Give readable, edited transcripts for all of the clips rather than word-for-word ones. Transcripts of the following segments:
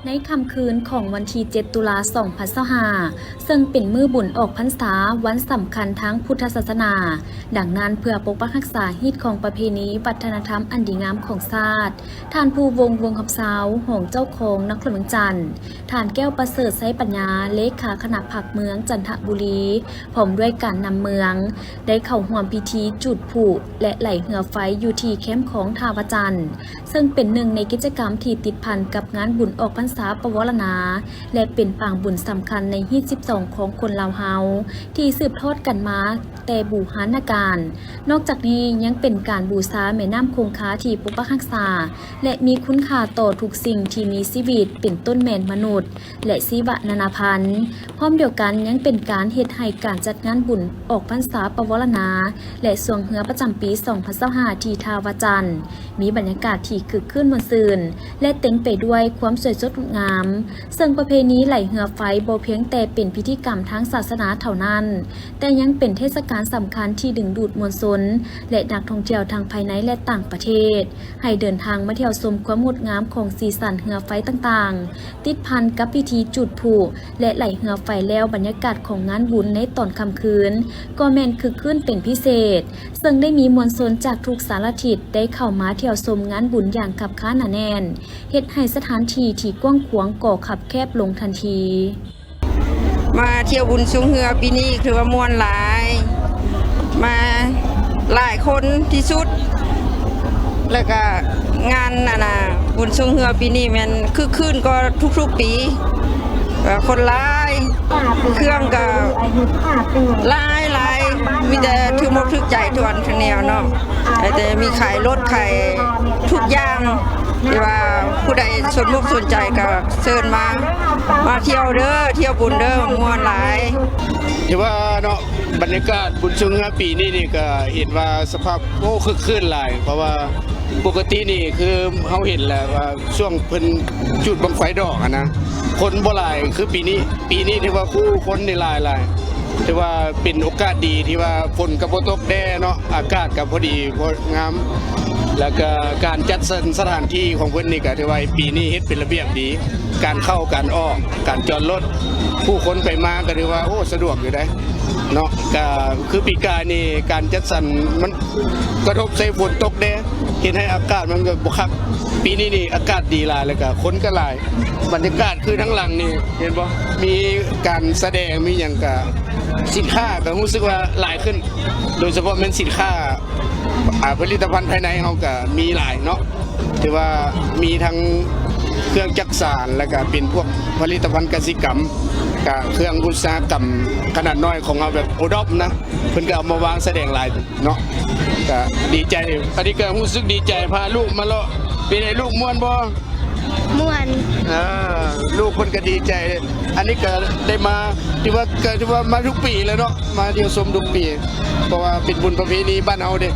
ในค่ำคืนของวันที่ 7 ตุลา 2025 ซึ่งเป็นมื้อบุญออกพรรษาวันสำคัญทั้งพุทธศาสนา ดังนั้นเพื่อปกปักรักษาฮีตของประเพณีวัฒนธรรมอันดีงามของชาติท่านผู้วงคำสาวหงเจ้าของนครเมืองจันทร์ท่านแก้วประเสริฐไซปัญญาเลขาคณะผักเมืองจันทบุรีพร้อมด้วยการนำเมืองได้เข้าร่วมพิธีจุดพลุและไหลเหือไฟอยู่ที่แคมป์ของทาวจันทร์ซึ่งเป็นหนึ่งในกิจกรรมที่ติดพันกับงานบุญออกพรรษาปวารณาและเป็นปางบุญสำคัญในฮีต12ของคนลาวเฮาที่สืบทอดกันมาแต่บูหานการนอกจากนี้ยังเป็นการบูชาแม่น้ำคงคาที่ปกปักรักษาและมีคุณค่าต่อทุกสิ่งที่มีชีวิตเป็นต้นแม่นมนุษย์และชีวนานาพันธุ์พร้อมเดียวกันยังเป็นการเฮ็ดให้การจัดงานบุญออกพรรษาปวารณาและสวงเหือประจำปี2025ที่ทาวจันทร์มีบรรยากาศที่คึกคืนมวลซื่นและเต็มไปด้วยความสวยสดงามซึ่งประเพณีไหลเหือไฟบ่เพียงแต่เป็นพิธีกรรมทางศาสนาเท่านั้นแต่ยังเป็นเทศกาลสำคัญที่ดึงดูดมวลชนและนักท่องเที่ยวทางภายในและต่างประเทศให้เดินทางมาเที่ยวชมความงดงามของสีสันเหือไฟต่างๆติดพันกับพิธีจุดพลุและไหลเหือไฟแล้วบรรยากาศของงานบุญในตอนค่ำคืนก็แม่นคึกคืนเป็นพิเศษซึ่งได้มีมวลชนจากทุกสารทิศได้เข้ามาเที่ยวชมงานบุญอย่างคับค้าหนาแน่นเฮ็ดให้สถานที่ที่กว้างขวางก่อขับแคบลงทันทีมาเที่ยวบุญสูงเหือปีนี้คือว่ามวนหลายมาหลายคนที่สุดแล้วก็งานบุญสูงเหือปีนี้มันคือคืนก็ทุกๆปีคนหลายเครื่องก็หลายมีแต่ทึกมกทึกใจทวนทั้งแนวเนาะแต่มีขายรถขายทุกอย่างที่ว่าผู้ใดสนมุกสนใจก็เชิญมาเที่ยวเด้อเที่ยวบุญเด้อม่วนหลายที่ว่าเนาะบรรยากาศบุญสูงเหือปีนี้นี่ก็เห็นว่าสภาพคึกคืนหลายเพราะว่าปกตินี่คือเขาเห็นแหละว่าช่วงเพิ่นจุดบังไฟดอกนะคนบ่หลายคือปีนี้ที่ว่าคนนี่หลายที่ว่าเป็นโอกาสดีที่ว่าฝนกับบ่ตกแดดเนาะอากาศก็พอดีพองามแล้วก็การจัดสถานที่ของเพิ่นนี่ก็ที่ว่าปีนี้เฮ็ดเป็นระเบียบดีการเข้าการออกการจอดรถผู้คนไปมาก็ถือว่าโอ้สะดวกอยู่ได้เนาะก็คือปีกายนี่การจัดสรรมันกระทบใส่ฝนตกแดดเห็นให้อากาศมันก็บ่คักปีนี้นี่อากาศดีหลายแล้วก็คนก็หลายบรรยากาศคือทั้งหลังนี่เห็นบ่มีการแสดงมีหยังก็สินค้าก็รู้สึกว่าหลายขึ้นโดยเฉพาะเป็นสินค้าผลิตภัณฑ์ภายในเฮาก็มีหลายเนาะถือว่ามีทั้งเครื่องจักสานแล้วก็เป็นพวกผลิตภัณฑ์กสิกรรมกับเครื่องอุตสาหกรรมขนาดน้อยของเราแบบโอดอปนะเพิ่นก็เอามาวางแสดงหลายเนาะก็ดีใจอันนี้ก็รู้สึกดีใจพาลูกมาเลาะเป็นไงลูกม่วนบ่ม่วนลูกคนก็ดีใจอันนี้ก็ได้มาที่ว่ามาทุกปีแล้วเนาะมาเที่ยวชมทุกปีเพราะว่าเป็นบุญประเพณีบ้านเฮาเด้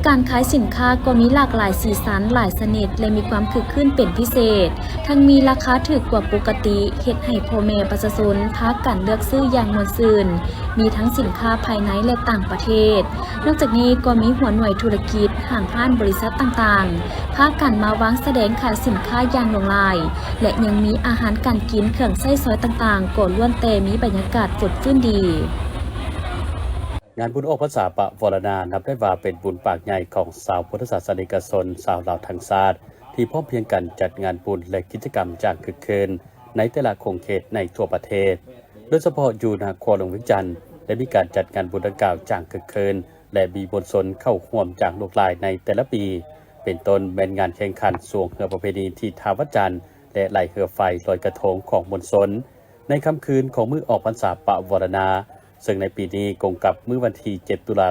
การขายสินค้าก็มีหลากหลายสีสันหลายชนิดและมีความคึกคืนเป็นพิเศษทั้งมีราคาถูกกว่าปกติเฮ็ดให้พ่อแม่ประชาชนพากันเลือกซื้ออย่างม่วนซื่นมีทั้งสินค้าภายในและต่างประเทศนอกจากนี้ก็มีหัวหน่วยธุรกิจห้างร้านบริษัทต่างๆพากันมาวางแสดงขายสินค้าอย่างหลากหลายและยังมีอาหารการกินเครื่องใช้สอยต่างๆก็ล้วนแต่มีบรรยากาศสดชื่นดีงานบุญออกพรรษาปวารณานับได้ว่าเป็นบุญปากใหญ่ของชาวพุทธศาสนิกชนชาวลาวทั้งชาติที่พร้อมเพรียงกันจัดงานบุญและกิจกรรมจากคึกคืนในแต่ละคงเขตในทั่วประเทศโดยเฉพาะอยู่นครหลวงเวียงจันทร์ได้มีการจัดงานบุญดังกล่าวจากคึกคืนและมีมวลชนเข้าร่วมจากหลากหลายในแต่ละปีเป็นต้นเป็นงานแข่งขันสวงเหือประเพณีที่ทาวจันทร์และไหลเหือไฟลอยกระทงของมวลชนในค่ำคืนของมื้อออกพรรษาปวารณาซึ่งในปีนี้กงกับมื้อวันที่ 7 ตุลา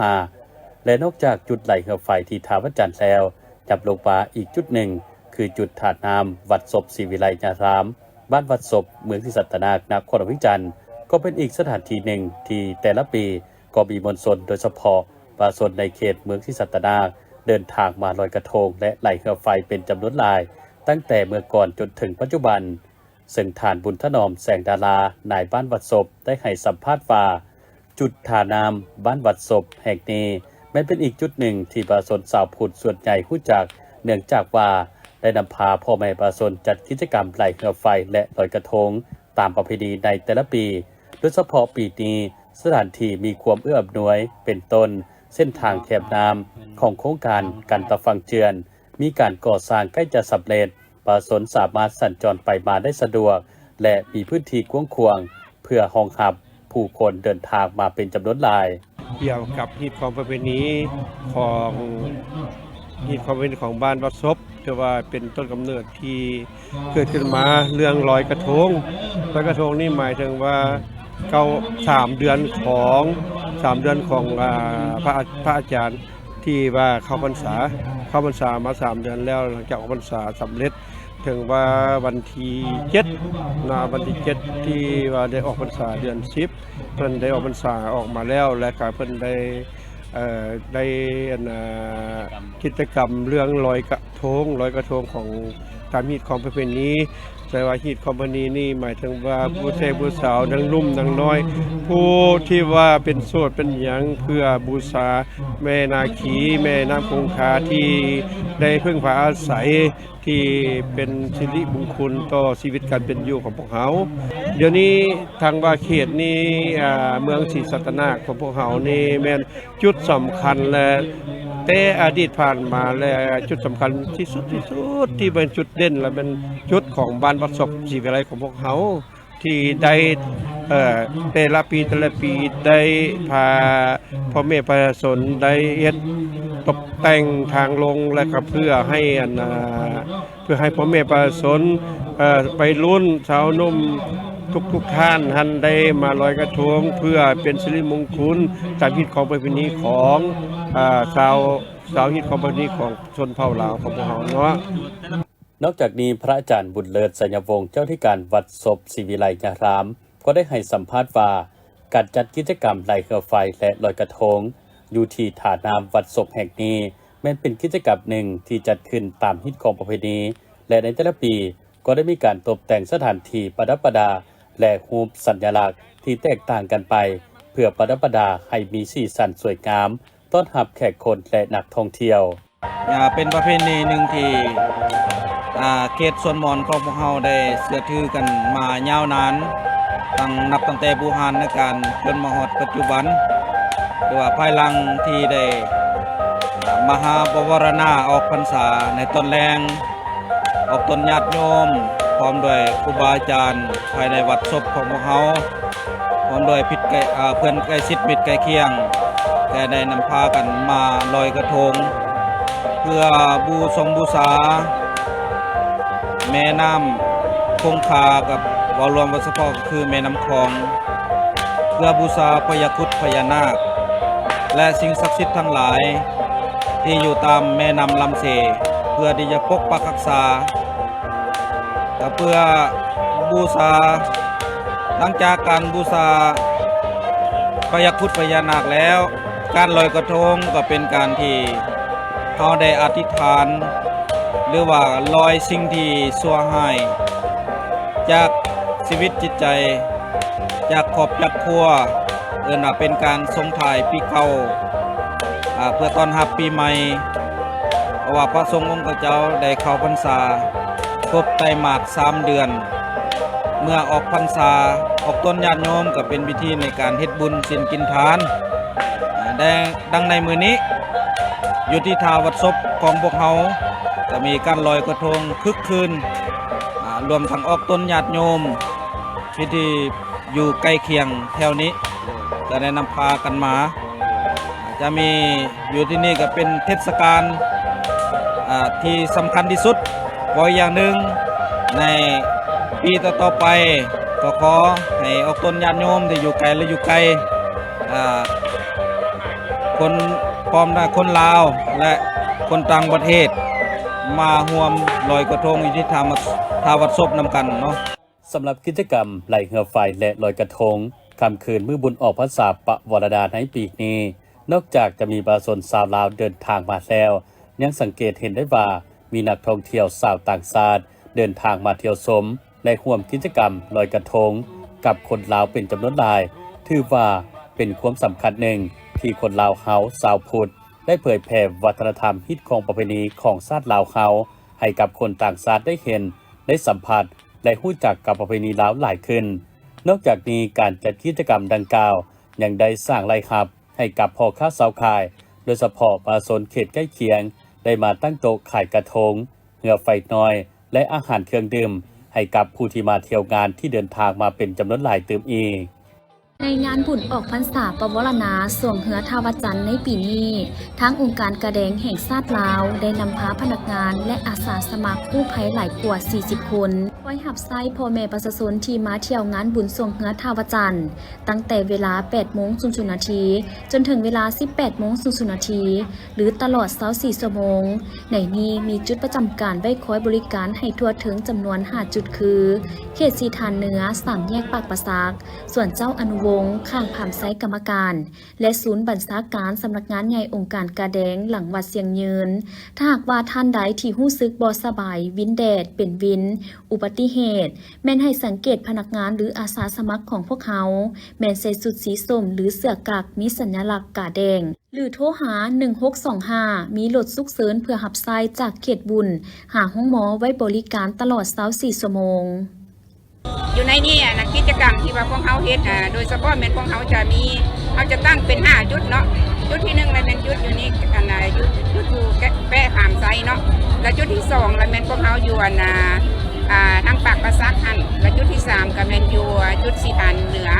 2025และนอกจากจุดไหลเหือไฟที่ทาวจันทร์แล้วจับลงปลาอีกจุดหนึ่งคือจุดถาดน้ำวัดศพศรีวิไลญารามบ้านวัดศพเมืองที่สัตนานครหลวงเวียงจันทร์ก็เป็นอีกสถานที่หนึ่งที่แต่ละปีก็มีมวลชนโดยเฉพาะประชาชนในเขตเมืองที่สัตนาเดินทางมาลอยกระทงและไหลเหือไฟเป็นจำนวนหลายตั้งแต่เมื่อก่อนจนถึงปัจจุบันซึ่งฐานบุญถนอมแสงดารานายบ้านวัดศพได้ให้สัมภาษณ์ว่าจุดท่าน้ำบ้านวัดศพแห่งนี้แม้เป็นอีกจุดหนึ่งที่ประชาชนชาวพุทธส่วนใหญ่รู้จักเนื่องจากว่า ได้นำพาพ่อแม่ประชาชนจัดกิจกรรมไหลเรือไฟและลอยกระทงตามประเพณีในแต่ละปีโดยเฉพาะปีนี้สถานที่มีความเอื้ออำนวยเป็นต้นเส้นทางแคบน้ำของโครงการกันตะฟังเจือนมีการก่อสร้างใกล้จะสำเร็จประชาชนสามารถสัญจรไปมาได้สะดวกและมีพื้นที่กว้างขวางเพื่อรองรับผู้คนเดินทางมาเป็นจำนวนหลายเกี่ยวกับฮีตของประเพณีของฮีตของประเพณีของบ้านวัดศพถือว่าเป็นต้นกำเนิดที่เกิดขึ้นมาเรื่องลอยกระทงนี่หมายถึงว่า3 เดือนของพระอาจารย์ที่ว่าเข้าพรรษามา3 เดือนแล้วหลังจากออกพรรษาสำเร็จถึงว่าวันที่7ที่ว่าได้ออกพรรษาเดือน10เพิ่นได้ออกพรรษาออกมาแล้วและก็เพิ่นได้กิจกรรมเรื่องลอยกระทงของตามฮีตของประเพณีแต่ว่าฮีตของประเพณีนี่หมายถึงว่าผู้ชายผู้สาวทั้งนุ่มทั้งน้อยผู้ที่ว่าเป็นโสดเป็นหยังเพื่อบูชาแม่นาคีแม่น้ำคงคาที่ได้พึ่งพาอาศัยที่เป็นสิริมงคลต่อชีวิตการเป็นอยู่ของพวกเขาเดี๋ยวนี้ทางว่าเขตนี้เมืองศรีสัตนาคของพวกเขานี่แม่นจุดสำคัญและแต่อดีตผ่านมาและจุดสำคัญที่สุดที่เป็นจุดเด่นและเป็นจุดของบ้านวัดศพศรีวิไลของพวกเขาที่ได้แต่ละปีได้พาพ่อแม่ประชาชนได้เฮ็ดตกแต่งทางลงและก็เพื่อให้พ่อแม่ประชาชนไปรุ่นสาวนุ่มทุกท่านได้มาลอยกระทงเพื่อเป็นสิริมงคลตามฮีตของประเพณีของสาวฮีตของประเพณีของชนเผ่าลาวของพวกเราเนาะนอกจากนี้พระอาจารย์บุญเลิศสัญญวงศ์เจ้าที่การวัดศพศรีวิไลยารามก็ได้ให้สัมภาษณ์ว่าการจัดกิจกรรมไหลเรือไฟและลอยกระทงอยู่ที่ฐานน้ำวัดศพแห่งนี้แม้นเป็นกิจกรรมหนึ่งที่จัดขึ้นตามฮิตของประเพณีและในแต่ละปีก็ได้มีการตกแต่งสถานที่ประดับประดาและรูปสัญลักษณ์ที่แตกต่างกันไปเพื่อประดับประดาให้มีสีสันสวยงามต้อนรับแขกคนและนักท่องเที่ยวเป็นประเพณีหนึ่งที่เขตส่วนมอญของพวกเราได้เสื่อถือกันมายาวนานตั้งแต่โบราณในการจนมาฮอดปัจจุบันหรือว่าภายหลังที่ได้มหาบวรณาออกพรรษาในต้นแรงออกต้นญาติโยมพร้อมด้วยครูบาอาจารย์ภายในวัดศพของพวกเราพร้อมด้วยเพื่อนใกล้ชิดมิตรใกล้เคียงแต่ได้นำพากันมาลอยกระทงเพื่อบูชาแม่น้ำคงคากับวรวมวัดเฉพาะคือแม่น้ำคลองเพื่อบูชาพญาครุฑพญานาคและสิ่งศักดิ์สิทธิ์ทั้งหลายที่อยู่ตามแม่น้ำลำเสเพื่อที่จะปกปักรักษาและเพื่อบูชาหลังจากการบูชาพญาครุฑพญานาคแล้วการลอยกระทงก็เป็นการที่เขาได้อธิษฐานหรือว่าลอยสิ่งที่ชั่วร้ายจากชีวิตจิตใจจากครอบครัวเป็นการส่งท้ายปีเก่าเพื่อต้อนรับปีใหม่เพราะว่าพระสงฆ์องค์เจ้าได้เข้าพรรษาครบไตรมาส3 เดือนเมื่อออกพรรษาออกต้นญาติโยมก็เป็นวิธีในการเฮ็ดบุญศีลกินทานดังในมือนี้อยู่ที่ท่าวัดศพของพวกเราจะมีการลอยกระทงคึกคืนรวมทั้งออกต้นญาติโยมที่อยู่ใกล้เคียงแถวนี้จะได้นำพากันมาจะมีอยู่ที่นี่ก็เป็นเทศกาลที่สำคัญที่สุดขออย่างหนึ่งในปีต่อไปก็ขอให้ออกต้นญาติโยมที่อยู่ไกลและอยู่ไกลคนพร้อมได้คนลาวและคนต่างประเทศมาร่วมลอยกระทงอยู่ที่ท่าวัดศพนำกันเนาะสำหรับกิจกรรมไหลเรือไฟและลอยกระทงค่ำคืนมื้อบุญออกพรรษาปวารณาในปีนี้นอกจากจะมีประชาชนชาวลาวเดินทางมาแล้วยังสังเกตเห็นได้ว่ามีนักท่องเที่ยวชาวต่างชาติเดินทางมาเที่ยวชมและร่วมกิจกรรมลอยกระทงกับคนลาวเป็นจำนวนหลายถือว่าเป็นความสำคัญหนึ่งที่คนลาวเฮาชาวพุทธได้เผยแผ่วัฒนธรรมฮิตของประเพณีของชาติลาวเฮา ให้กับคนต่างชาติได้เห็นได้สัมผัสและรู้จักกับประเพณีลาวหลายขึ้นนอกจากนี้การจัดกิจกรรมดังกล่าวยังได้สร้างรายรับให้กับพ่อค้าสาวขายโดยเฉพาะประชาชนเขตใกล้เคียงได้มาตั้งโต๊ะขายกระทงเหือไฟน้อยและอาหารเครื่องดื่มให้กับผู้ที่มาเที่ยวงานที่เดินทางมาเป็นจำนวนหลายเติมอีกในงานบุญออกพรรษาปวารณาสวงเหือทาวจันทร์ในปีนี้ทั้งองค์การกระแดงแห่งชาติลาวได้นำพาพนักงานและอาสาสมัครกู้ภัยหลายกว่า40 คนไว้หับไส้พ่อแม่ประชาชนที่มาเที่ยวงานบุญสวงเหือทาวจันทร์ตั้งแต่เวลา 8:00 น. จนถึงเวลา 18:00 น. หรือตลอด24 ชั่วโมงในนี้มีจุดประจำการไว้คอยบริการให้ทั่วถึงจำนวน5 จุดคือเขตสีทานเหนือ3 แยกปากประซักส่วนเจ้าอนุวงศ์ข้างผามไซกรรมการและศูนย์บัญชาการสำนักงานใหญ่องค์การกาแดงหลังวัดเสียงยืนถ้าหากว่าท่านใดที่รู้สึกบ่สบายวินแดดเป็นวินอุบัติเหตุแม่นให้สังเกตพนักงานหรืออาสาสมัครของพวกเขาแม่นใส่สุดสีส้มหรือเสื้อกั๊กมีสัญลักษณ์กาแดงหรือโทรหา1625มีรถฉุกเฉินเพื่อหับไส้จากเขตบุญหาห้องหมอไว้บริการตลอด24 ชั่วโมงอยู่ในนี้นะกิจกรรมที่ว่าพวกเขาเฮ็ดโดยเฉพาะเม็นพวกเขาจะมีเขาจะตั้งเป็น5 จุดเนาะจุดที่1เลยเป็นจุดอยู่นี่จุดอยู่แปะขามไซเนาะและจุดที่2เลยเป็นพวกเขาอยู่ทางปากประซักหันและจุดที่3ก็เป็นอยู่จุดสีฐานเหนือ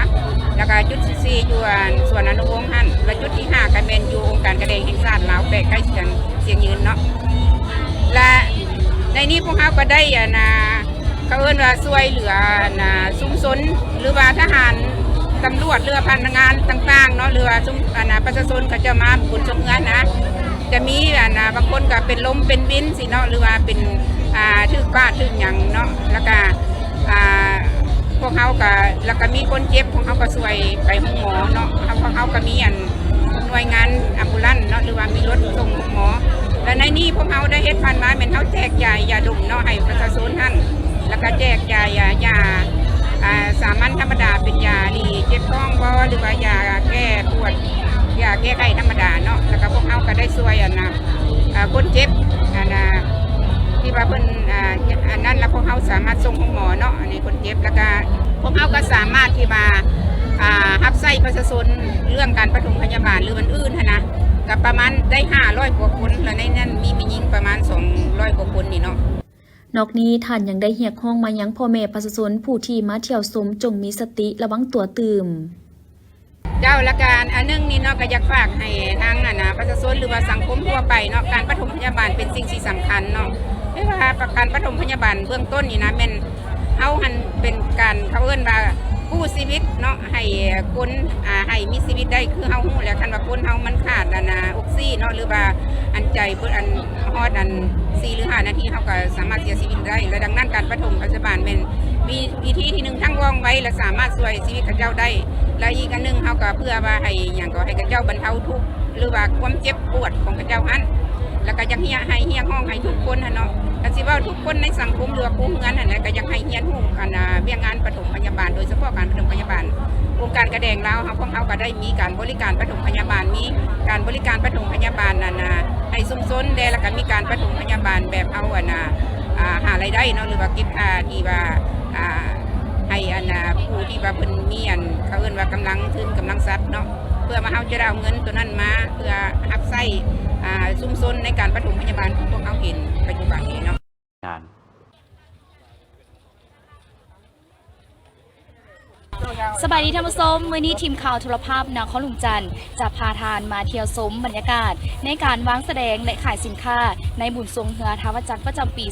แล้วก็จุดที่4อยู่ส่วนอนุวงศ์หันและจุดที่5ก็เป็นอยู่องค์การกระแดงแห่งชาติลาวแปะใกล้เสียงยืนเนาะและในนี้พวกเขาก็ได้เขาเอิ้นว่าช่วยเหลือชุมชนหรือว่าทหารตำรวจหรือพนักงานต่างๆเนาะหรือว่าประชาชนก็จะมาบุญชมงานนะจะมีบางคนก็เป็นลมเป็นวินสิเนาะหรือว่าเป็นถึกบ้าถึกหยังเนาะแล้วก็พวกเขาก็แล้วก็มีคนเจ็บพวกเขาก็ช่วยไปห้องหมอเนาะพวกเขาก็มีหน่วยงานอัมบูลันเนาะหรือว่ามีรถส่งหมอและในนี้พวกเขาได้เฮ็ดพันมาเป็นเขาแจกยาดมเนาะให้ประชาชนท่านแล้วก็แจกยาสามัญธรรมดาเป็นยาดีเจ็บท้องบ่หรือว่ายาแก้ปวดยาแก้ไข้ธรรมดาเนาะแล้วก็พวกเขาก็ได้ช่วยคนเจ็บที่ว่าเพิ่นนั้นแล้วพวกเขาสามารถส่งห้องหมอเนาะอันนี้คนเจ็บแล้วก็พวกเขาก็สามารถที่มารับใช้ประชาชนเรื่องการปฐมพยาบาลหรือวันอื่นนะก็ประมาณได้500 กว่าคนแล้วในนั้นมีหญิงประมาณ200 กว่าคนนี่เนาะนอกนี้ท่านยังได้เรียกร้องมายังพ่อแม่ประชาชนผู้ที่มาเที่ยวชมจงมีสติระวังตัวตื่มเจ้าละการอันนึงนี่เนาะก็อยากฝากให้ทางประชาชนหรือว่าสังคมทั่วไปเนาะการปฐมพยาบาลเป็นสิ่งที่สำคัญเนาะไม่ว่าการปฐมพยาบาลเบื้องต้นนี่นะเป็นเอาหันเป็นการเขาเอิ้นว่ากู้ชีวิตเนาะให้คนให้มีชีวิตได้คือเฮาฮู้แล้วคันว่าคนเฮามันขาดออกซิเนาะหรือว่าอันใจเพิ่นฮอด4 หรือ 5 นาทีเฮาก็สามารถเสียชีวิตได้และดังนั้นการปฐมพยาบาลเป็นวิธีที่1ทั้งว่องไวและสามารถช่วยชีวิตเขาเจ้าได้และอีกอันนึงเฮาก็เพื่อว่าให้หยังก็ให้เขาเจ้าบรรเทาทุกข์หรือว่าความเจ็บปวดของเขาเจ้าหั่นแล้วก็อยากให้เฮียห้องให้ทุกคนเนาะก็สิว่าทุกคนในสังคมหรือว่าผู้เงินนั่นแหละก็อยากให้เฮียนฮู้เรื่องงานปฐมพยาบาลโดยเฉพาะการปฐมพยาบาลองค์การกระแดงลาวพวกเขาก็ได้มีการบริการปฐมพยาบาลมีการบริการปฐมพยาบาลให้ชุมชนได้แล้วก็มีการปฐมพยาบาลแบบเอาหารายได้เนาะหรือว่าเก็บที่ว่าให้ผู้ที่ว่าเพิ่นมีเขาเอิ้นว่ากำลังทุนกำลังทรัพย์เนาะเพื่อมาเฮาจะได้เอาเงินตัวนั้นมาเพื่อรับใช้ชุมชนในการปฐมพยาบาลของพวกเขาเห็นปัจจุบันนี้เนาะสบายดีท่านผู้ชมวันนี้ทีมข่าวโทรภาพนครหลวงจันทร์จะพาทานมาเที่ยวชมบรรยากาศในการวางแสดงและขายสินค้าในบุญทรงเหือทาวจันทร์ประจำปี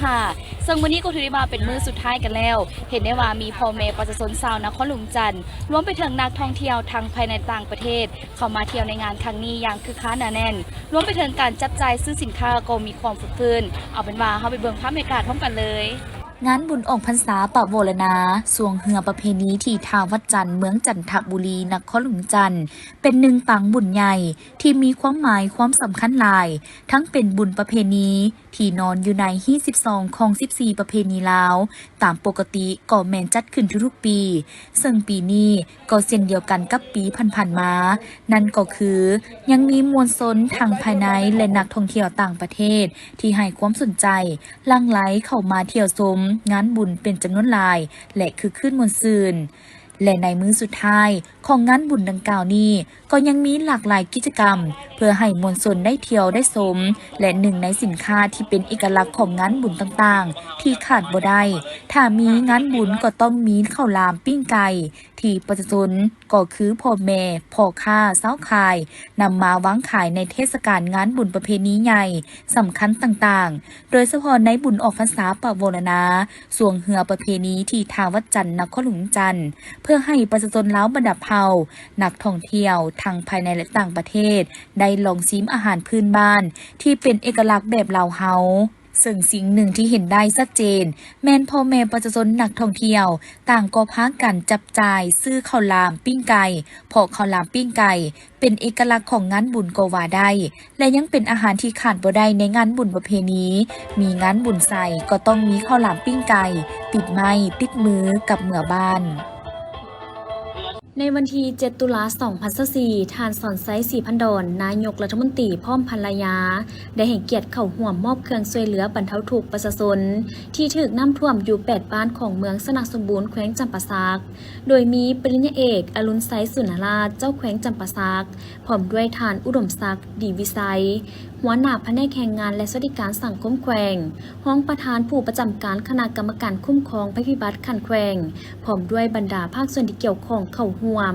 2025ซึ่งวันนี้ก็ถือว่าเป็นมื้อสุดท้ายกันแล้วเห็นได้ว่ามีพ่อแม่ประชาชนชาวนครหลวงจันทร์รวมไปถึงนักท่องเที่ยวทั้งภายในต่างประเทศเข้ามาเที่ยวในงานครั้งนี้อย่างคึกคักหนาแน่นรวมไปถึงการจับจ่ายซื้อสินค้าก็มีความฝึกฟื้นเอาเป็นว่าเข้าไปเบิ่งภาพบรรยากาศพร้อมกันเลยงานบุญออกพรรษาปะโวลนาสวงเหือประเพณีที่ทาวัดจันทร์เมืองจันทบุรีนครหลวงจันทร์เป็นหนึ่งปังบุญใหญ่ที่มีความหมายความสำคัญหลายทั้งเป็นบุญประเพณี ที่นอนอยู่ในฮีต12ของ14ประเพณีลาวตามปกติก็แม่นจัดขึ้นทุกๆปีซึ่งปีนี้ก็เช่นเดียวกันกับปีผ่านๆมานั่นก็คือยังมีมวลชนทั้งภายในและนักท่องเที่ยวต่างประเทศที่ให้ความสนใจหลั่งไหลเข้ามาเที่ยวชมงานบุญเป็นจำนวนหลายและคือคืนมวลซืนและในมื้อสุดท้ายของงานบุญดังกล่าวนี้ก็ยังมีหลากหลายกิจกรรมเพื่อให้มวลชนได้เที่ยวได้ชมและหนึ่งในสินค้าที่เป็นเอกลักษณ์ของงานบุญต่างๆที่ขาดบ่ได้ถ้ามีงานบุญก็ต้องมีข้าวหลามปิ้งไก่ที่ประชาชนก็คือพ่อแม่พ่อค้าสาวขายนำมาวางขายในเทศกาลงานบุญประเพณีใหญ่สำคัญต่างๆโดยเฉพาะในบุญออกพรรษาปะโวลนาสวงเหือประเพณีที่ทางวัดจันทร์นครหลวงจันทร์เพื่อให้ประชาชนลาวบรรดาเผ่านักท่องเที่ยวทั้งภายในและต่างประเทศได้ลองชิมอาหารพื้นบ้านที่เป็นเอกลักษณ์แบบลาวเฮาซึ่งสิ่งหนึ่งที่เห็นได้ชัดเจนแม่นพ่อแม่ประชาชนนักท่องเที่ยวต่างก็พากันจับจ่ายซื้อข้าวหลามปิ้งไก่เพราะข้าวหลามปิ้งไก่เป็นเอกลักษณ์ของงานบุญก็ว่าได้และยังเป็นอาหารที่ขาดบ่ได้ในงานบุญประเพณีมีงานบุญใส่ก็ต้องมีข้าวหลามปิ้งไก่ติดไม้ติดมือกับเมื่อบ้านในวันที่7 ตุลา 2024ทานสอนไซสีพันดอนนายกรัฐมนตรีพร้อมภรรยาได้ให้เกียรติเข้าร่วมมอบเครื่องช่วยเหลือบรรเทาทุกข์ประชาชนที่ถูกน้ำท่วมอยู่8บ้านของเมืองสนะสมบูรณ์แขวงจำปาสักโดยมีปริญญาเอกอรุณไซสุนราชเจ้าแขวงจำปาสักพร้อมด้วยทานอุดมศักดิ์ดีวิสัยหัวหน้าแผนกแรงงานและสวัสดิการสังคมแขวงห้องประธานผู้ประจำการคณะกรรมการคุ้มครองภัยพิบัติขันแขวงพร้อมด้วยบรรดาภาคส่วนที่เกี่ยวข้องเข้าร่วม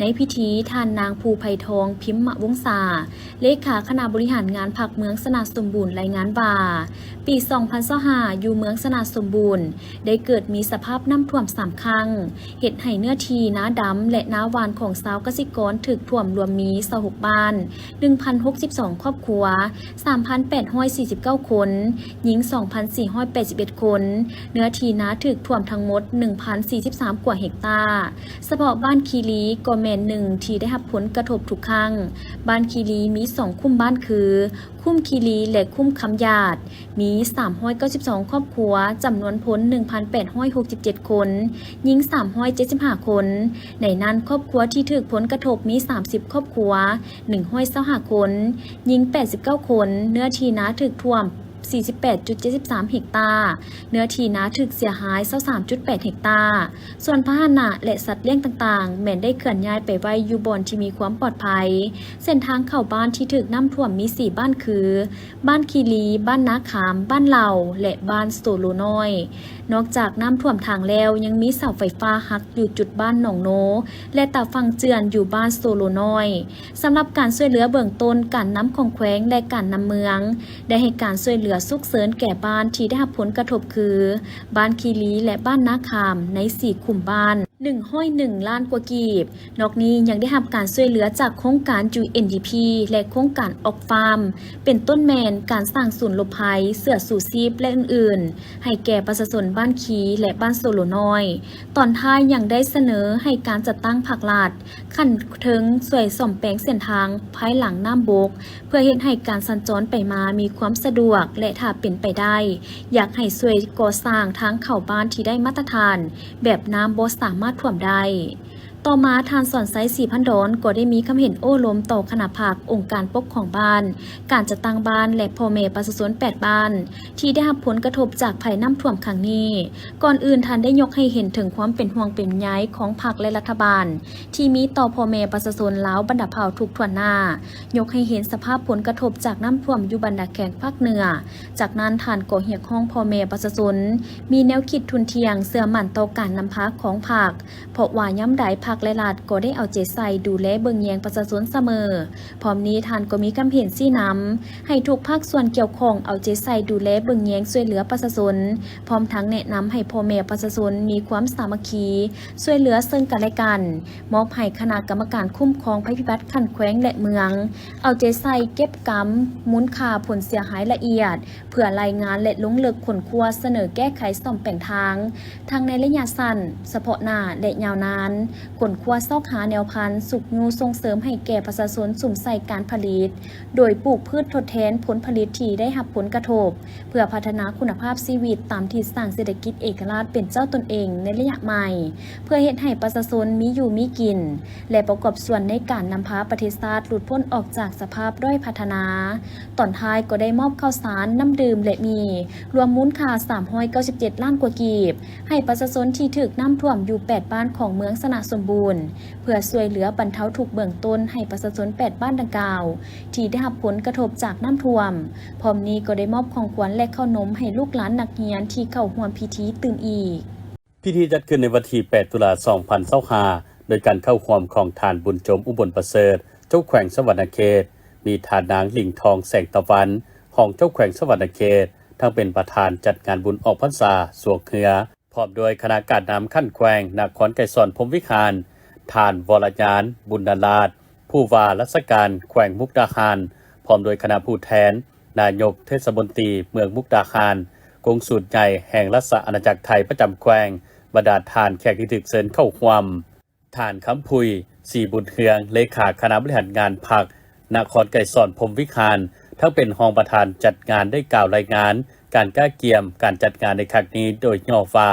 ในพิธีท่านนางภูไพทองพิมพ์วงศาเลขาคณะบริหารงานผักเมืองสนะสมบูรณ์รายงานว่าปี2025อยู่เมืองสนะสมบูรณ์ได้เกิดมีสภาพน้ำท่วม3ครั้งเฮ็ดให้เนื้อที่นาดำและนาหวานของชาวเกษตรกรถูกท่วมรวมมี26บ้าน 1,062 ครอบครัว 3,849 คนหญิง 2,481 คนเนื้อที่นาถูกท่วมทั้งหมด 1,043 กว่าเฮกตาร์เฉพาะบ้านคีรีก็แม่นหนึ่งที่ได้รับผลกระทบทุกครั้งบ้านคีรีมี2คุ้มบ้านคือคุ้มคีรีและคุ้มคำญาติมี392ครอบครัวจำนวนพ้น 1,867 คนหญิง375คนในนั้นครอบครัวที่ถูกผลกระทบมี30ครอบครัว125คนหญิง89คนเนื้อที่นาถูกท่วม48.73 เฮกตาร์เนื้อที่นาถูกเสียหาย 23.8 เฮกตาร์ส่วนพาหนะและสัตว์เลี้ยงต่างๆแม้นได้เคลื่อนย้ายไปไว้อยู่บอนที่มีความปลอดภัยเส้นทางเข้าบ้านที่ถูกน้ำท่วมมี4บ้านคือบ้านคีรีบ้านนาขามบ้านเหล่าและบ้านโซโลน้อยนอกจากน้ำท่วมทางแล้วยังมีเสาไฟฟ้าหักอยู่จุดบ้านหนองโนและตาฟังเจือนอยู่บ้านโซโลน้อยสำหรับการช่วยเหลือเบื้องต้นการนำของแขวงและการนำเมืองได้ให้การช่วยเหลือสุขเสริญแก่บ้านที่ได้รับผลกระทบคือบ้านคีรีและบ้านนาคามใน4คุมบ้าน101 ล้านกว่ากีบนอกนี้ยังได้รับการช่วยเหลือจากโครงการ UNDP และโครงการออกฟาร์มเป็นต้นแมนการสร้างศูนย์หลบภัยเสื้อสูชีพและอื่นๆให้แก่ประชาชนบ้านคีและบ้านโซโลน้อยตอนท้ายยังได้เสนอให้การจัดตั้งภาครัฐขั้นถึงช่วยซ่อมแปลงเส้นทางภายหลังน้ำบกเพื่อเฮ็ดให้การสัญจรไปมามีความสะดวกและถ้าเป็นไปได้อยากให้ช่วยก่อสร้างทางเข้าบ้านที่ได้มาตรฐานแบบน้ำบ่สามารถท่วมได้ต่อมาทานสอนไซสีพันดอนก็ได้มีคำเห็นโอ้ล้มต่อคณะภาคองค์การปกครองบ้านการจัดตั้งบ้านและพ่อแม่ประชาชน8บ้านที่ได้รับผลกระทบจากภัยน้ำท่วมครั้งนี้ก่อนอื่นท่านได้ยกให้เห็นถึงความเป็นห่วงเป็นใยของพรรคและรัฐบาลที่มีต่อพ่อแม่ประชาชนลาวบรรดาเผ่าทุกทั่วหน้ายกให้เห็นสภาพผลกระทบจากน้ำท่วมอยู่บรรดาแขกภาคเหนือจากนั้นท่านก็เรียกร้องพ่อแม่ประชาชนมีแนวคิดทุนเทียงเสื่อมั่นต่อการนำพาของพรรคเพราะว่าย้ำใดพรรคและรัฐก็ได้เอาใจใส่ดูแลเบิ่งแยงประชาชนเสมอพร้อมนี้ท่านก็มีคำเห็นชี้นำให้ทุกภาคส่วนเกี่ยวข้องเอาใจใส่ดูแลเบิ่งแยงช่วยเหลือประชาชนพร้อมทั้งแนะนำให้พ่อแม่ประชาชนมีความสามัคคีช่วยเหลือซึ่งกันและกันมอบให้คณะกรรมการคุ้มครองภัยพิบัติขั้นแขวงและเมืองเอาใจใส่เก็บกำมูลค่าผลเสียหายละเอียดเพื่อรายงานและลงลึกขนครัวเสนอแก้ไขซ่อมแปลงทางในระยะสั้นเฉพาะหน้าและยาวนาน กลคว้าซอกหาแนวพันธุ์สุกงูส่งเสริมให้แก่ประชาชนสุ่มใส่การผลิตโดยปลูกพืชทดแทนผลผลิตที่ได้รับผลกระทบเพื่อพัฒนาคุณภาพชีวิตตามที่สร้างเศรษฐกิจเอกราชเป็นเจ้าตนเองในระยะใหม่เพื่อเฮ็ดให้ประชาชนมีอยู่มีกินและประกอบส่วนในการนำพาประเทศชาติหลุดพ้นออกจากสภาพด้อยพัฒนาตอนท้ายก็ได้มอบข้าวสารน้ำดื่มและมีรวมมูลค่า397ล้านกว่ากีบให้ประชาชนที่ถูกน้ำท่วมอยู่8บ้านของเมืองสนะสมบูรณ์เพื่อช่วยเหลือบรรเทาทุกข์เบื้องต้นให้ประชาชน8บ้านดังกล่าวที่ได้รับผลกระทบจากน้ำท่วมพร้อมนี้ก็ได้มอบของขวัญและขนมให้ลูกหลานนักเรียนที่เข้าร่วมพิธีตื่มอีกพิธีจัดขึ้นในวันที่8ตุลาคม2025โดยการเข้าร่วมของทานบุญจมอุบลประเสริฐเจ้าแขวงสวรรณเขตมีทานนางหลิงทองแสงตะวันของเจ้าแขวงสวรรณเขตทั้งเป็นประธานจัดงานบุญออกพรรษาสวงเครือพร้อมโดยคณะการนำขั้นแขวงนครไกรสอนพรหมวิหารทานวรญาณบุญนาราชผู้ว่าราชการแขวงมุกดาหารพร้อมโดยคณะผู้แทนนายกเทศมนตรีเมืองมุกดาหารกงสุลใหญ่แห่งราชอาณาจักรไทยประจำแขวงบรรดาทานแขกที่ถูกเชิญเข้าร่วมทานคำพุยสีบุญเฮืองเลขาคณะบริหารงานพรรคนครไกรสอนพรหมวิหารทั้งเป็นรองประธานจัดงานได้กล่าวรายงานการก้าเกียมการจัดงานในครั้งนี้โดยย่อว่า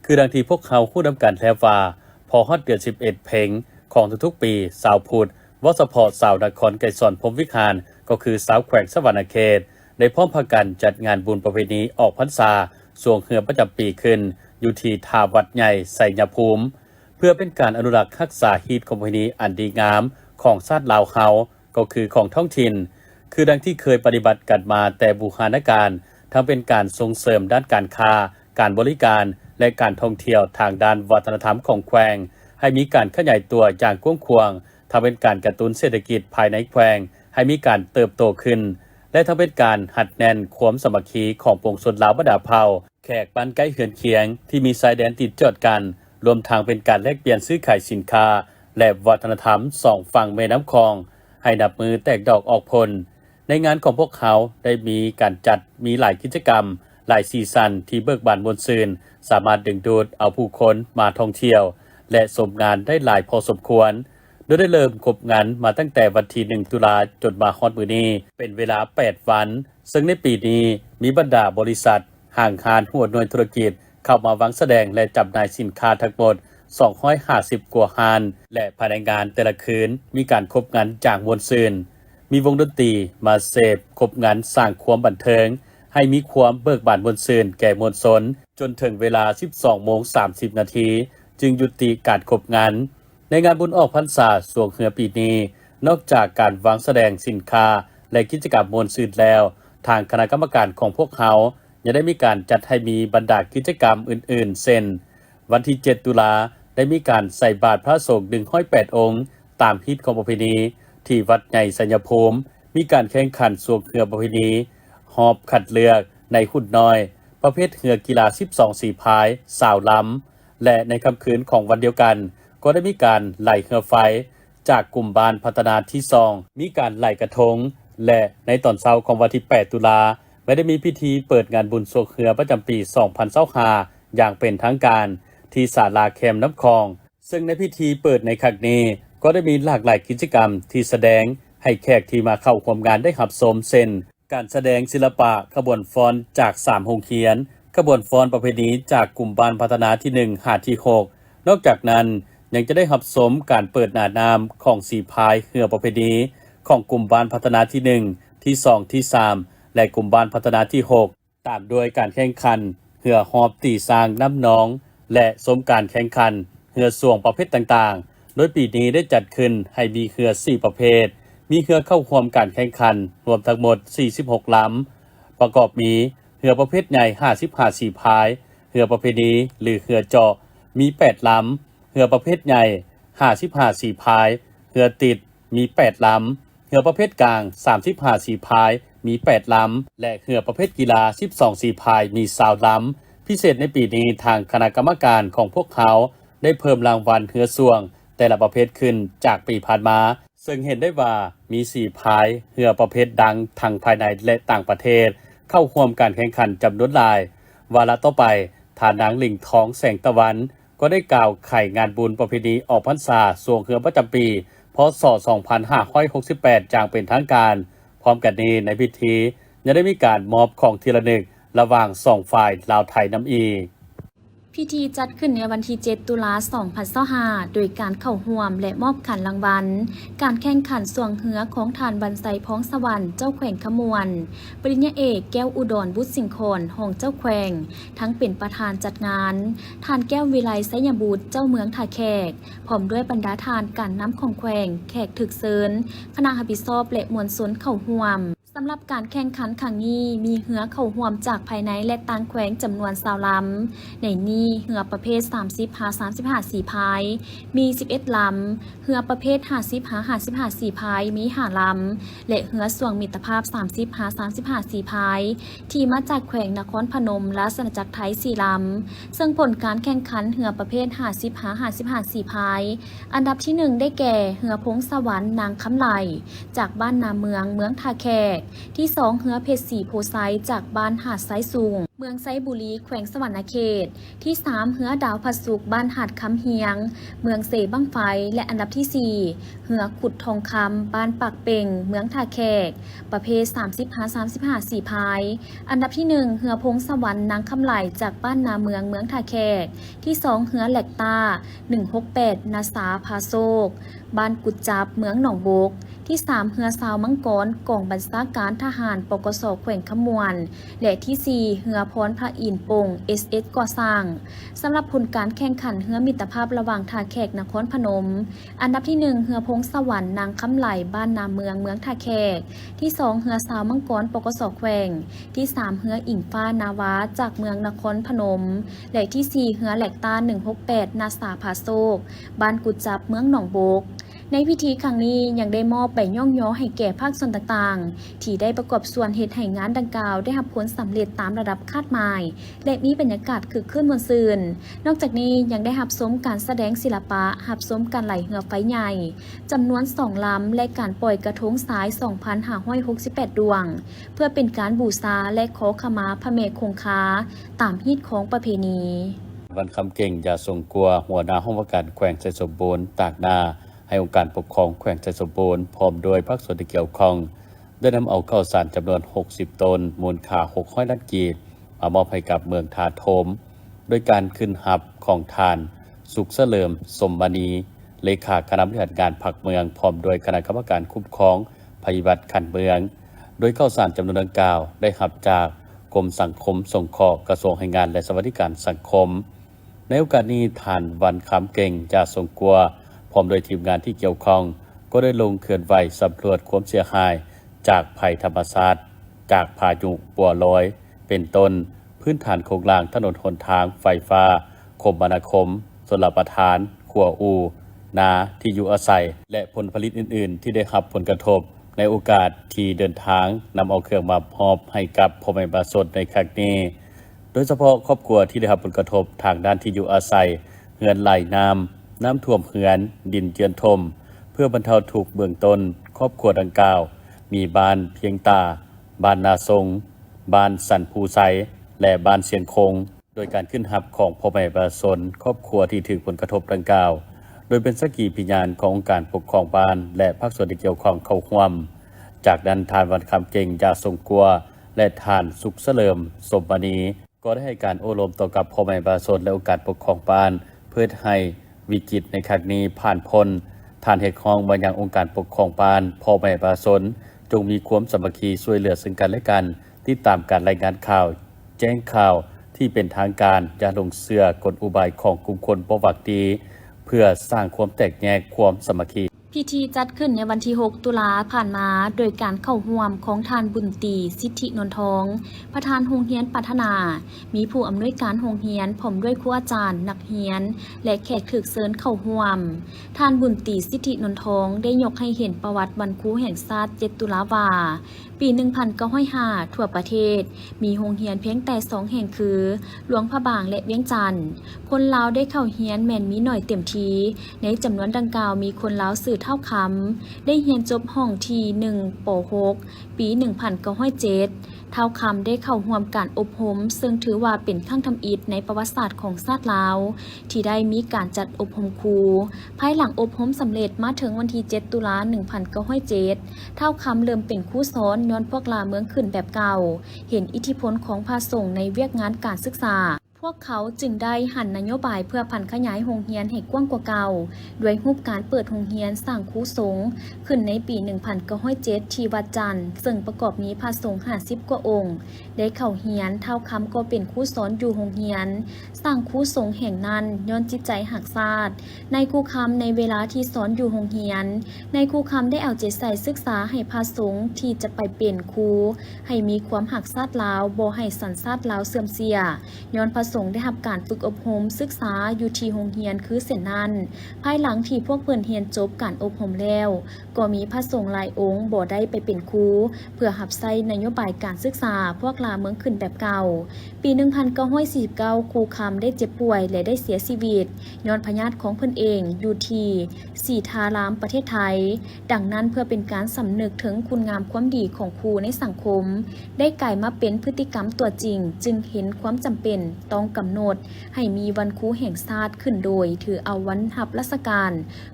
คือดังที่พวกเขาคู่นำกันแล้วว่าพอฮอดเดือน11เพลงของทุกๆปีสาวพุทธวสพสาวนครไกรสอนพรหมวิหารก็คือสาวแขวงสวรรณเขตได้พร้อมพากันจัดงานบุญประเพณีออกพรรษาสวงเฮือประจำปีขึ้นอยู่ที่ท่าวัดใหญ่ไสยภูมิเพื่อเป็นการอนุรักษ์รักษาฮีตของประเพณีอันดีงามของชาติลาวเฮาก็คือของท้องถิ่นคือดังที่เคยปฏิบัติกันมาแต่บูรณาการทั้งเป็นการส่งเสริมด้านการค้าการบริการและการท่องเที่ยวทางด้านวัฒนธรรมของแขวงให้มีการขยายตัวอย่างกว้างขวางทำเป็นการกระตุ้นเศรษฐกิจภายในแขวงให้มีการเติบโตขึ้นและทำเป็นการหัดแน่นความสามัคคีของปวงชนลาวบรรดาเผ่าแขกบ้านใกล้เฮือนเคียงที่มีชายแดนติดจอดกันรวมทางเป็นการแลกเปลี่ยนซื้อขายสินค้าและวัฒนธรรมสองฝั่งแม่น้ำคลองให้นับมือแตกดอกออกผลในงานของพวกเขาได้มีการจัดมีหลายกิจกรรมหลายซีซันที่เบิกบานมวลซืนสามารถดึงดูดเอาผู้คนมาท่องเที่ยวและชมงานได้หลายพอสมควรโดยได้เริ่มครบงานมาตั้งแต่วันที่1ตุลาจนมาฮอดมื้อนี้เป็นเวลา8วันซึ่งในปีนี้มีบรรดาบริษัทห้างร้านหัวหน่วยธุรกิจเข้ามาวางแสดงและจำหน่ายสินค้าทั้งหมด250กว่าร้านและภายในงานแต่ละคืนมีการครบงานจากมวลซืนมีวงดนตรีมาเสพครบงานสร้างความบันเทิงให้มีความเบิกบานมวลซืนแก่มวลชนจนถึงเวลา 12:30 นาทีจึงยุติการครบงานในงานบุญออกพรรษาสวงเฮือปีนี้นอกจากการวางแสดงสินค้าและกิจกรรมมวลซืนแล้วทางคณะกรรมการของพวกเขายังได้มีการจัดให้มีบรรดากิจกรรมอื่นๆเช่นวันที่7ตุลาได้มีการใส่บาตรพระสงฆ์108องค์ตามฮิตของประเพณีที่วัดใหญ่ไสยภูมิมีการแข่งขันสวงเฮือประเพณีหอบขัดเลือกในหุ่นน้อยประเภทเฮือกีฬา12สีพายสาวล้ำและในค่ำคืนของวันเดียวกันก็ได้มีการไหลเฮือไฟจากกลุ่มบ้านพัฒนาที่2มีการไหลกระทงและในตอนเช้าของวันที่8ตุลาไม่ได้มีพิธีเปิดงานบุญสวงเฮือประจำปี2025อย่างเป็นทางการที่ศาลาแคมน้ำคลองซึ่งในพิธีเปิดในครั้งนี้ก็ได้มีหลากหลายกิจกรรมที่แสดงให้แขกที่มาเข้าร่วมงานได้รับชมเช่นการแสดงศิลปะขบวนฟ้อนจาก3โรงเรียนขบวนฟ้อนประเพณีจากกลุ่มบ้านพัฒนาที่1หาดที่6นอกจากนั้นยังจะได้รับชมการเปิดหน้านามของสีพายเรือประเพณีของกลุ่มบ้านพัฒนาที่1ที่2ที่3และกลุ่มบ้านพัฒนาที่6ตามด้วยการแข่งขันเรือหอบตีสร้างน้ำนองและชมการแข่งขันเรือส่วงประเภทต่างๆโดยปีนี้ได้จัดขึ้นให้มีเรือ4ประเภทมีเรือเข้าร่วมการแข่งขันรวมทั้งหมด46ลำประกอบมีเรือประเภทใหญ่55สีพายเรือประเพณีหรือเรือเจาะมี8ลำเรือประเภทใหญ่55สีพายเรือติดมี8ลำเรือประเภทกลาง35สีพายมี8ลำและเรือประเภทกีฬา12สีพายมี20ลำพิเศษในปีนี้ทางคณะกรรมการของพวกเขาได้เพิ่มรางวัลเรือส่วงแต่ละประเภทขึ้นจากปีผ่านมาซึ่งเห็นได้ว่ามี4พายเรือประเภทดังทั้งภายในและต่างประเทศเข้าร่วมการแข่งขันจำนวนหลายวาระต่อไปทานนางหลิงทองแสงตะวัน ก็ได้กล่าวไข่งานบุญประเพณีออกพรรษาสวงเฮือประจำปีพศ 2568อย่างเป็นทางการพร้อมกันนี้ในพิธียังได้มีการมอบของทีละหนึ่งระหว่าง2ฝ่ายลาวไทยน้ำอีก พิธีจัดขึ้นในวันที่ 7 ตุลา2025โดยการเข้าร่วมและมอบขันรางวัลการแข่งขันสวงเหือของทานบรรไซพ้องสวรรค์เจ้าแขวงขมวนปริญญาเอกแก้วอุดรบุตรสิงคลหองเจ้าแขวงทั้งเป็นประธานจัดงานทานแก้ววิไลไสยบุตรเจ้าเมืองท่าแขกพร้อมด้วยบรรดาทานการน้ำของแขวงแขกถึกเซินคณะรับผิดชอบและมวลชนเข้าร่วมสำหรับการแข่งขันครั้งนี้มีเหือเข้าร่วมจากภายในและต่างแขวงจำนวน20 ลำในนี้เหือประเภท30 หา 35 สีพายมี11 ลำเหือประเภท50 หา 55 สีพายมี5 ลำและเหือส่วงมิตรภาพ30 หา 35 สีพายที่มาจากแขวงนครพนมและอาณาจักรไทย4 ลำซึ่งผลการแข่งขันเหือประเภท50 หา 55 สีพายอันดับที่1ได้แก่เหือพงสวรรค์นางคำไหลจากบ้านนาเมืองเมืองท่าแขกที่2เหือเพชรสีโพไซจากบ้านหาดไซสูงเมืองไซบุรีแขวงสวรรณเขตที่3เหือดาวพัดสุกบ้านหาดคำเฮียงเมืองเสบังไฟและอันดับที่4เหือขุดทองคำบ้านปากเป่งเมืองท่าแขกประเภท30 หา 35 สีพายอันดับที่1เหือพงสวรรค์นางคำไหลจากบ้านนาเมืองเมืองท่าแขกที่2เหือแหลกตา168นาสาพาโซกบ้านกุดจับเมืองหนองบกที่3เหือสาวมังกรกองบัญชาการทหารปกสแขวงขมวนและที่4เหือพรพระอินทร์ปง SS ก่อสร้างสำหรับผลการแข่งขันเหือมิตรภาพระหว่างท่าแขกนครพนมอันดับที่1เหือพงสวรรค์นางคำไหลบ้านนาเมืองเมืองท่าแขกที่2เหือสาวมังกรปกสแขวงที่3เหืออิงฟ้านาวาจากเมืองนครพนมและที่4เหือแหลกตา168นาสาผาโซกบ้านกุดจับเมืองหนองบกในพิธีครั้งนี้ยังได้มอบใบย่องย้อให้แก่ภาคส่วนต่างๆที่ได้ประกอบส่วนเหตุให้งานดังกล่าวได้รับผลสำเร็จตามระดับคาดหมายและมีบรรยากาศคึกคืนมวลซืนนอกจากนี้ยังได้รับชมการแสดงศิลปะรับชมการไหลเหือไฟใหญ่จำนวน2 ลำและการปล่อยกระทงสาย 2,568 ดวงเพื่อเป็นการบูชาและขอขมาพระแม่คงคาตามฮีตของประเพณี วันคำเก่งอย่าทรงกลัวหัวหน้าห้องว่าการแขวงไชยสมบูรณ์ตากนาให้องค์การปกครองแขวงไชยสมบูรณ์พร้อมโดยภาคส่วนที่เกี่ยวข้องได้นำเอาข้าวสารจำนวน60 ตนมูลค่า600 ล้านกีบมามอบให้กับเมืองทาโทมโดยการขึ้นหับของทานสุขเสริมสมบันีเลขาคณะบริหารงานพรรคเมืองพร้อมโดยคณะกรรมการคุ้มครองภัยพิบัติขันเมืองโดยข้าวสารจำนวนดังกล่าวได้รับจากกรมสังคมสงเคราะห์กระทรวงแรงงานและสวัสดิการสังคมในโอกาสนี้ท่านวันคำเก่งจะทรงกลัวพร้อมโดยทีมงานที่เกี่ยวข้องก็ได้ลงเคลื่อนไหวสำรวจความเสียหายจากภัยธรรมชาติจากพายุบัวลอยเป็นต้นพื้นฐานโครงสร้างถนนหนทางไฟฟ้าคมนาคมชลประทานขัวอูนาที่อยู่อาศัยและผลผลิตอื่นๆที่ได้รับผลกระทบในโอกาสที่เดินทางนำเอาเครื่องมามอบให้กับพ่อแม่ประชาชนในครั้งนี้โดยเฉพาะครอบครัวที่ได้รับผลกระทบทางด้านที่อยู่อาศัยเรือนไหลน้ำท่วมเรือนดินเจือนถมเพื่อบรรเทาทุกข์เบื้องต้นครอบครัวดังกล่าวมีบ้านเพียงตาบ้านนาทรงบ้านสันภูไซและบ้านเสียงคงโดยการขึ้นหับของพ่อแม่ประชาชนครอบครัวที่ถูกผลกระทบดังกล่าวโดยเป็นสักขีพยานขององค์การปกครองบ้านและภาคส่วนที่เกี่ยวข้องเข้าร่วมจากนั้นทานวันคำเก่งยาทรงกลัวและทานสุขเสริมสมบันีก็ได้ให้การโอลมต่อกับพ่อแม่ประชาชนและองค์การปกครองบ้านเพื่อให้วิกฤตในครั้งนี้ผ่านพ้นทานเหตุของบางอย่างองค์การปกครองบ้านพ่อแม่ประชาชนจงมีความสามัคคีช่วยเหลือซึ่งกันและกันติดตามการรายงานข่าวแจ้งข่าวที่เป็นทางการอย่าลงเชื่อกลอุบายของกลุ่มคนบ่หวังดีเพื่อสร้างความแตกแยกความสามัคคี พิธีจัดขึ้นในวันที่ 6 ตุลาผ่านมาโดยการเข้าร่วมของทานบุญตีสิทธินนทองประธานโรงเรียนปัฒนา มีผู้อำนวยการโรงเรียนพร้อมด้วยครูอาจารย์นักเรียนและแขกถึกเชิญเข้าร่วมทานบุญตีสิทธินนทองได้ยกให้เห็นประวัติวันครูแห่งชาติ7 ตุลาว่าปี 1905 ทั่วประเทศมีโรงเรียนเพียงแต่2 แห่งคือหลวงพระบางและเวียงจันทน์คนลาวได้เข้าเรียนแม่นมีหน่อยเต็มทีในจำนวนดังกล่าวมีคนลาวสื่อเท่าคำได้เรียนจบห้องที่1ป .6 ปี 1907 ท้าวคำได้เข้าร่วมการอบรมซึ่งถือว่าเป็นครั้งทำอิฐในประวัติศาสตร์ของชาติลาวที่ได้มีการจัดอบรมครูภายหลังอบรมสำเร็จมาถึงวันที่ 7 ตุลา 1907ท้าวคำเริ่มเป็นครูสอนย้อนพวกลาเมืองขึ้นแบบเก่าเห็นอิทธิพลของพระสงฆ์ในเวียกงานการศึกษาพวกเขาจึงได้หันนโยบายเพื่อพันขยายโรงเรียนให้กว้างกว่าเก่าด้วยรูปการเปิดโรงเรียนสร้างครูสงฆ์ขึ้นในปี 1907 ที่วัดจันทร์ซึ่งประกอบมีพระสงฆ์ 50 กว่าองค์ได้เข้าเรียนท้าวคำก็เป็นครูสอนอยู่โรงเรียนสร้างครูสงฆ์แห่งนั้นย้อนจิตใจหักศาสตร์ในครูคำในเวลาที่สอนอยู่โรงเรียนในครูคำได้เอาใจใส่ศึกษาให้พระสงฆ์ที่จะไปเป็นครูให้มีความหักศาสตร์ลาวบ่ให้สัญชาติลาวเสื่อมเสียย้อนพระสงฆ์ได้รับการฝึกอบรมศึกษาอยู่ที่โรงเรียนคือเส้นนั้นภายหลังที่พวกเพิ่นเรียนจบการอบรมแล้วก็มีพระสงฆ์หลายองค์บ่ได้ไปเป็นครูเพื่อรับใช้นโยบายการศึกษาพวกลาเมืองขึ้นแบบเก่าปี 1949 ครูคำได้เจ็บป่วยและได้เสียชีวิตย้อนพยาธิของเพิ่นเองอยู่ที่ศรีทารามประเทศไทยดังนั้นเพื่อเป็นการสำนึกถึงคุณงามความดีของครูในสังคมได้กลายมาเป็นพฤติกรรมตัวจริงจึงเห็นความจำเป็นต้องกำหนดให้มีวันครูแห่งชาติขึ้นโดยถือเอาวันรับราชการ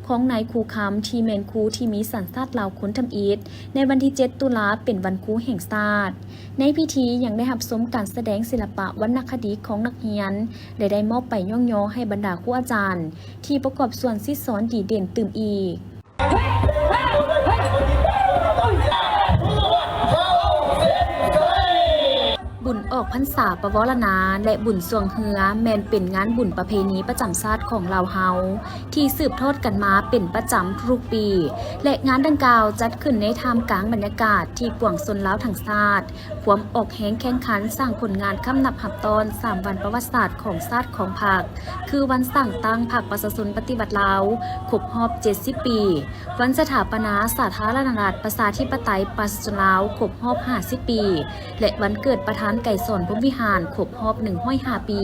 ของนายครูคำที่แม่นครูที่มีสัญชาติลาวคนทำอิฐในวันที่ 7 ตุลาเป็นวันครูแห่งชาติในพิธียังได้รับชมการแสดงศิลปะวรรณคดีของนักเรียนและได้มอบไปย่องยอให้บรรดาครูอาจารย์ที่ประกอบส่วนซิสอนดีเด่นตื่มอีกบุญออกพรรษาประวรณาและบุญสวงเฮือแม่นเป็นงานบุญประเพณีประจำชาติของลาวเฮาที่สืบทอดกันมาเป็นประจำทุกปีและงานดังกล่าวจัดขึ้นในท่ามกลางบรรยากาศที่กว้างชนลาวทั้งชาติความออกแห่งแข่งขันสร้างผลงานคำนับหับตอน3วันประวัติศาสตร์ของชาติของภาคคือวันสร้างตั้งพรรคประชาชนปฏิวัติลาวครบรอบ70 ปีวันสถาปนาสาธารณรัฐประชาธิปไตยประชาชนลาวครบรอบ50 ปีและวันเกิดประธานไก่สอนพรหมวิหารครบรอบ105 ปี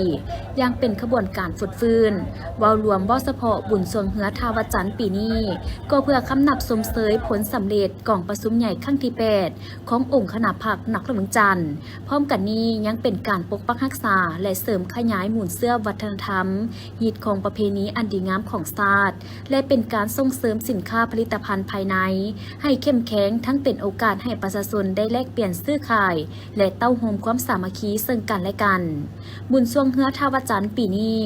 ยังเป็นขบวนการฝึกฟื้นเว้ารวมบ่เฉพาะบุญสวงเฮือทาวจันทร์ปีนี้ก็เพื่อคำนับสมเสยผลสำเร็จกองประชุมใหญ่ครั้งที่ 8ขององค์คณะพรรคนักเมืองจันทร์พร้อมกันนี้ยังเป็นการปกปักรักษาและเสริมขยายหมุนเสื้อวัฒนธรรมฮีตของประเพณีอันดีงามของชาติและเป็นการส่งเสริมสินค้าผลิตภัณฑ์ภายในให้เข้มแข็งทั้งเป็นโอกาสให้ประชาชนได้แลกเปลี่ยนซื้อขายและเต้าโฮมความสามัคคีซึ่งกันและกันบุญสวงเฮือทาวจันทร์ปีนี้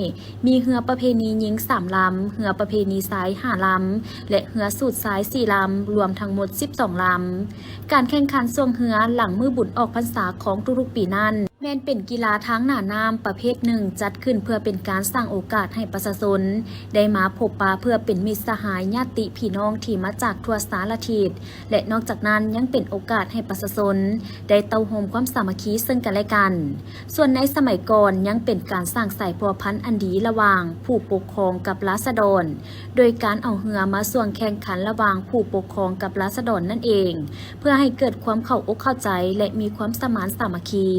มีเฮือประเพณีหญิง3 ลำเฮือประเพณีสาย5 ลำและเฮือสูตรสาย4 ลำรวมทั้งหมด12 ลำการแข่งขันสวงเฮือหลังมือบุญออกพรรษาของทุกๆปีนั้นแม้นเป็นกีฬาทางหน้าน้ำประเภทหนึ่งจัดขึ้นเพื่อเป็นการสร้างโอกาสให้ประชาชนได้มาพบปะเพื่อเป็นมิตรสหายญาติพี่น้องที่มาจากทั่วสารทิศและนอกจากนั้นยังเป็นโอกาสให้ประชาชนได้เต้าโฮมความสามัคคีซึ่งกันและกันส่วนในสมัยก่อนยังเป็นการสร้างสายพัวพันธุ์อันดีระหว่างผู้ปกครองกับราษฎรโดยการเอาเรือมาส่วงแข่งขันระหว่างผู้ปกครองกับราษฎรนั่นเองเพื่อให้เกิดความเข้าอกเข้าใจและมีความสมานสามัคคี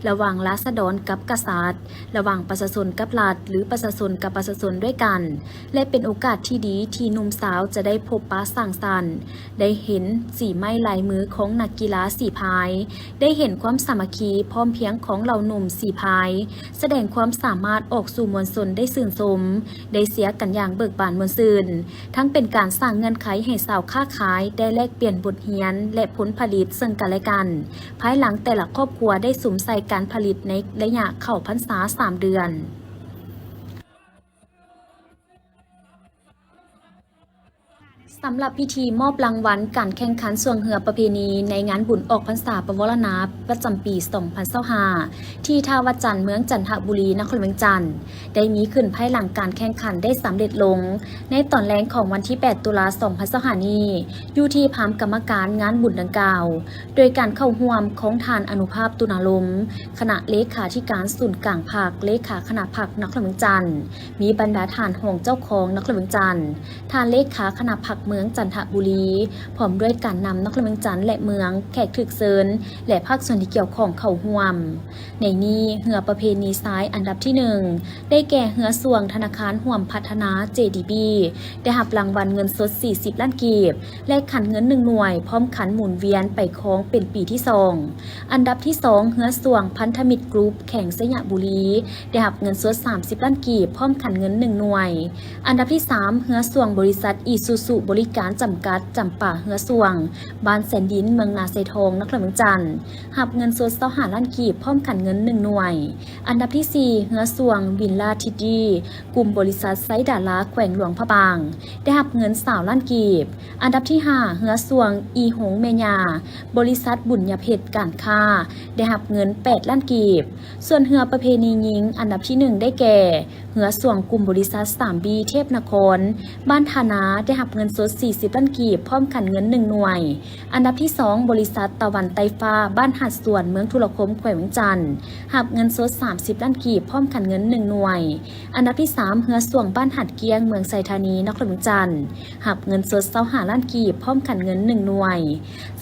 ระหว่างราษฎรกับกษัตริย์ระหว่างประชาชนกับรัฐหรือประชาชนกับประชาชนด้วยกันและเป็นโอกาสที่ดีที่หนุ่มสาวจะได้พบปะสังสรรค์ได้เห็นสีไม้ลายมือของนักกีฬาสีพายได้เห็นความสามัคคีพร้อมเพียงของเหล่าหนุ่มสีพายแสดงความสามารถออกสู่มวลชนได้สื่นสมได้เสียกันอย่างเบิกบานมวลซื่นทั้งเป็นการสร้างเงื่อนไขให้สาวค้าขายได้แลกเปลี่ยนบทเรียนและผลผลิตซึ่งกันและกันภายหลังแต่ละครอบครัวได้สุมใส่การผลิตในระยะเข้าพรรษา3 เดือนสำหรับพิธีมอบรางวัลการแข่งขันสวงเฮือประเพณีในงานบุญออกพรรษาประวรณาประจำปี 2025 ที่ท่าวัดจันทร์เมืองจันทบุรีนครเวียงจันทร์ได้มีขึ้นภายหลังการแข่งขันได้สำเร็จลงในตอนแรกของวันที่ 8 ตุลา 2025 นี้อยู่ที่พามกรรมการงานบุญดังกล่าวโดยการเข้าร่วมของทานอนุภาพตุนาลมคณะเลขาธิการศูนย์กลางภาคเลขาคณะภาคนครเวียงจันทร์มีบรรดาทานหงเจ้าของนครเวียงจันทร์ทานเลขาคณะภาคเมื มืองจันทบุรีพร้อมด้วยการนำนักเมืองจันทร์และเมืองแขกถึกเซินและภาคส่วนที่เกี่ยวข้องเข้าร่วมในนี้เรือประเพณีซ้ายอันดับที่1ได้แก่เรือส่วงธนาคารห่วมพัฒนา JDB ได้รับรางวัลเงินสด40ล้านกีบและขันเงิน1หน่วยพร้อมขันหมุนเวียนไปคล้องเป็นปีที่2อันดับที่2เรือส่วงพันธมิตรกรุ๊ปแข่งสยบุรีได้รับเงินสด30ล้านกีบพร้อมขันเงิน1หน่วยอันดับที่3เรือส่วงบริษัทอีซูซุบริการจำกัดจำป่าเรือส่วงบ้านแสนดินเมืองนาไซทองนครเมืองจันทร์รับเงินสด25ล้านกีบพร้อมขันเงิน1หน่วยอันดับที่4เรือส่วงวินลาทิดีกลุ่มบริษัทไซดาราแขวงหลวงพระบางได้รับเงิน20ล้านกีบอันดับที่5เรือส่วงอีหงเมญาบริษัทบุญญาเพชรการค้าได้รับเงิน8ล้านกีบส่วนเรือประเพณีหญิงอันดับที่1ได้แก่เรือส่วงกลุ่มบริษัท 3B เทพนครบ้านธานาได้รับเงินสด40ล้านกีบพร้อมขันเงิน1หน่วยอันดับที่2บริษัทตะวันไตฟ้าบ้านหาดสวนเมืองทุรคมแขวงเวียงจันทร์รับเงินสด30ล้านกีบพร้อมขันเงิน1หน่วยอันดับที่3เรือส่วงบ้านหาดเกียงเมืองไซธานีนครเวียงจันทร์รับเงินสด25ล้านกีบพร้อมขันเงิน1หน่วย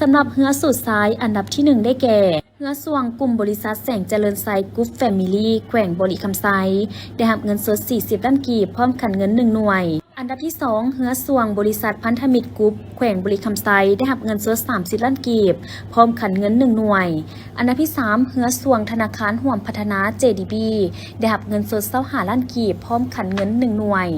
สำหรับเรือสุดท้ายอันดับที่1ได้แก่เรือส่วงกลุ่มบริษัทแสงเจริญไซกรุ๊ปแฟมิลี่แขวงบริคำไซได้รับเงินสด40ล้านกีบพร้อมขันเงิน1หน่วยอันดับที่2เรือส่วงบริษัทพันธมิตรกรุ๊ปแขวงบริคำไซได้รับเงินสด30ล้านกีบพร้อมขันเงิน1หน่วยอันดับที่3เรือส่วงธนาคารห่วมพัฒนา JDB ได้รับเงินสด25ล้านกีบพร้อมขันเงิน1หน่วย